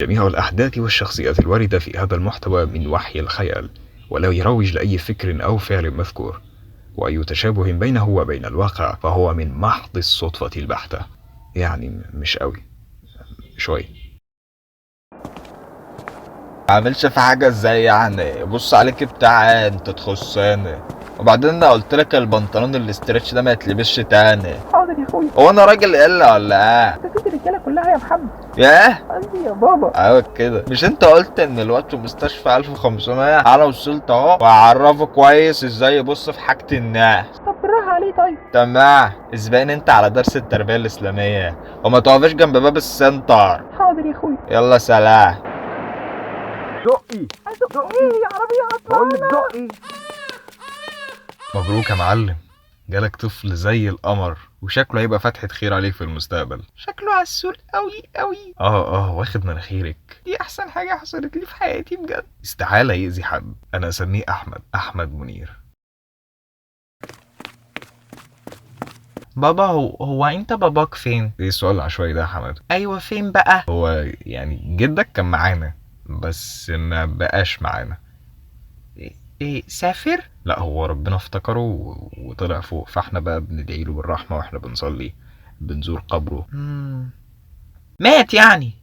جميع الأحداث والشخصيات الواردة في هذا المحتوى من وحي الخيال، ولا يروج لأي فكر أو فعل مذكور، وأي تشابه بينه وبين الواقع فهو من محض الصدفة البحتة. يعني مش قوي، شوي. عاملش في حاجة ازاي يعني؟ بص عليك بتاع انت تخصني. وبعدين انا قلت لك البنطلون الاسترتش ده ما يتلبسش تاني. حاضر يا اخويا. هو انا راجل الا ولا ايه؟ انت نسيت الرجاله كلها يا محمد. ياه قصدي يا بابا. ايوه كده. مش انت قلت ان الوقت في مستشفى 1500؟ انا وصلت اهو وهعرفه كويس ازاي يبص في حاجة الناس. طب بالراحه عليه طيب. تمام. اسبقني انت على درس التربية الاسلامية وما تقفش جنب باب السنتر. حاضر يا اخويا. يلا سلام. دقي ايه يا عربيه بقول لك دقي. مبروك يا معلم، جالك طفل زي القمر، وشكله هيبقى فتحة خير عليك في المستقبل. شكله عسول قوي قوي. واخد مناخيرك. دي احسن حاجه حصلت لي في حياتي بجد. استحالة يأذي حد. أنا أسميه أحمد منير. بابا هو انت باباك فين؟ ايه السؤال العشوائي ده يا حمد؟ ايوه فين بقى؟ هو يعني جدك كان معانا بس ما بقاش معانا. ايه سافر؟ لا، هو ربنا افتكره وطلع فوق، فاحنا بقى بندعي له بالرحمة واحنا بنصلي، بنزور قبره. مات يعني؟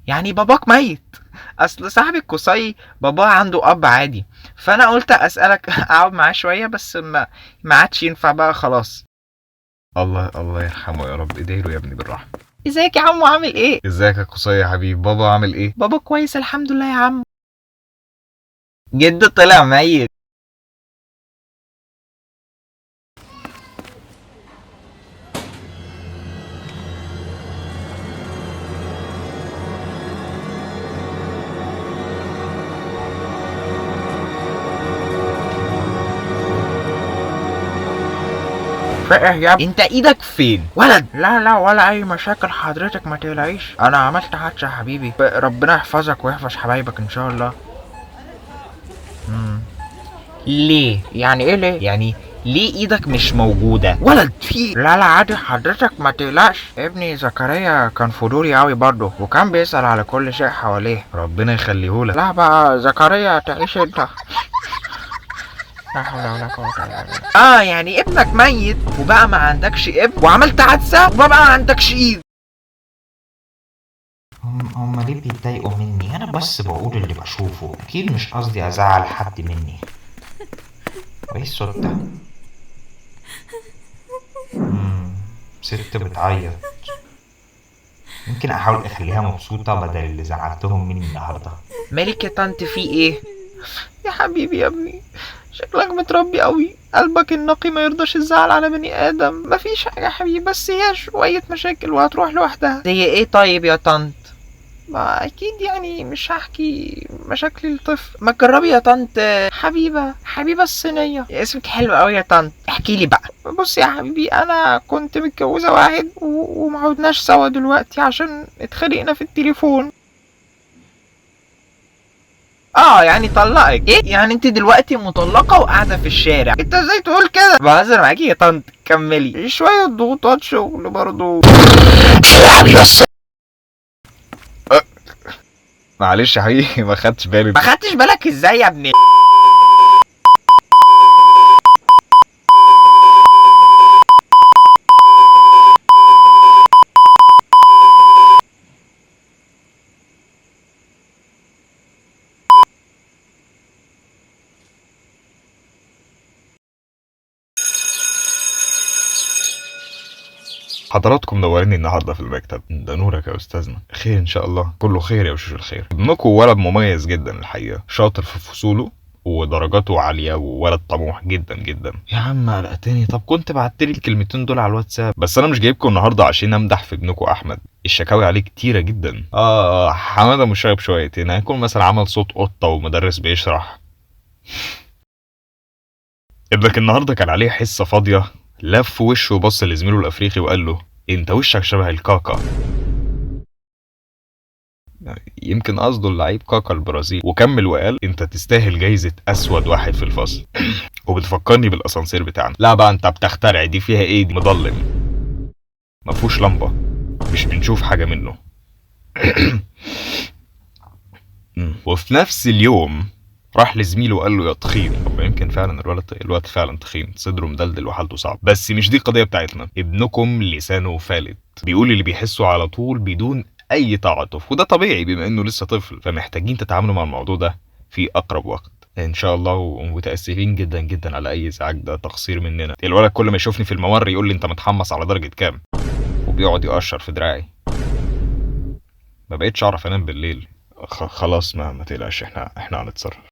يعني باباك ميت؟ اصل صاحبي القصي باباه عنده اب عادي، فانا قلت اسالك اقعد معاه شويه بس ما عادش ينفع بقى خلاص. الله يرحمه يا رب. ادعي له يا ابني بالرحمة. ازيك يا عمو عامل ايه؟ ازيك يا قصي يا حبيب؟ بابا عامل ايه؟ بابا كويس الحمد لله يا عم. جد طلع ميت؟ يا انت ايدك فين ولد؟ لا ولا اي مشاكل حضرتك ما تقلقيش، انا عملت حادثه يا حبيبي، ربنا يحفظك ويحفظ حبايبك ان شاء الله. ليه يعني ايه ليه يعني؟ ليه ايدك مش موجودة ولد؟ في لا عادي حضرتك ما تقلقش. ابني زكريا كان فضولي قوي برضه وكان بيسأل على كل شيء حواليه. ربنا يخليهولك. لا بقى زكريا تعيش انت. لا حول ولا قوة الا بالله. يعني ابنك ميت وبقى ما عندكش ابن وعملت حادثة وبقى ما عندكش ايد. هما ليه بيتضايقوا مني؟ انا بس بقول اللي بشوفه، اكيد مش قصدي ازعل حد مني. وايه الصوت ده؟ ست بتعيط. يمكن احاول اخليها مبسوطة بدل اللي زعلتهم مني النهاردة. مالك يا طنط في ايه؟ يا حبيبي يا ابني شكلك متربي قوي، قلبك النقي ما يرضاش الزعل على بني ادم. مفيش حاجه يا حبيبي، بس هي شويه مشاكل وهتروح لوحدها. زي ايه طيب يا طنط؟ ما اكيد يعني مش هحكي مشاكل الطفل. ما تجربي يا طنط حبيبه الصينيه. اسمك حلو قوي يا طنط، احكي لي بقى. بص يا حبيبي انا كنت متجوزه واحد ومعودناش سوا دلوقتي عشان اتخانقنا في التليفون. يعني طلقك؟ ايه يعني انت دلوقتي مطلقه وقاعده في الشارع؟ انت ازاي تقول كده؟ بهزر معاكي يا طنط، كملي. شويه ضغوطات شغل برضو. معلش يا حبيبي ما خدتش بالي. ما خدتش بالك ازاي يا ابني؟ حضراتكم منوريني النهارده في المكتب. ده نورك يا استاذنا. خير ان شاء الله، كله خير يا وشوش الخير. ابنكم ولد مميز جدا الحقيقه، شاطر في فصوله ودرجاته عاليه وولد طموح جدا جدا. يا عم قلقتني. طب كنت بعتلي الكلمتين دول على الواتساب. بس انا مش جايبكم النهارده عشان امدح في ابنكم احمد، الشكاوي عليه كتيره جدا. حماده مشاغب شويتين، هيكون مثلا عمل صوت قطه ومدرس بيشرح. ابنك النهارده كان عليه حصه فاضيه، لف وشه وبص لزميله الافريقي وقال له انت وشك شبه الكاكا. يمكن قصده اللعيب كاكا البرازيل، وكمل وقال انت تستاهل جايزة اسود واحد في الفصل. وبتفكرني بالاسانسير بتاعنا. لا بقى انت بتخترع، دي فيها ايه؟ دي مظلم مفهوش لمبة، مش بنشوف حاجة منه. وفي نفس اليوم راح لزميله وقال له يا تخين. طب يمكن فعلا الواد فعلا تخين، صدره مدلدل وحالته صعب. بس مش دي القضيه بتاعتنا. ابنكم لسانه فالت، بيقول اللي بيحسه على طول بدون اي تعاطف، وده طبيعي بما انه لسه طفل، فمحتاجين تتعاملوا مع الموضوع ده في اقرب وقت ان شاء الله. ومتاسفين جدا جدا على اي ازعاج، ده تقصير مننا. الولد كل ما يشوفني في الممر يقول لي انت متحمس على درجه كام، وبيقعد يقشر في دراعي. ما بقيتش اعرف انام بالليل. خلاص ما تقلقش، احنا هنتصرف.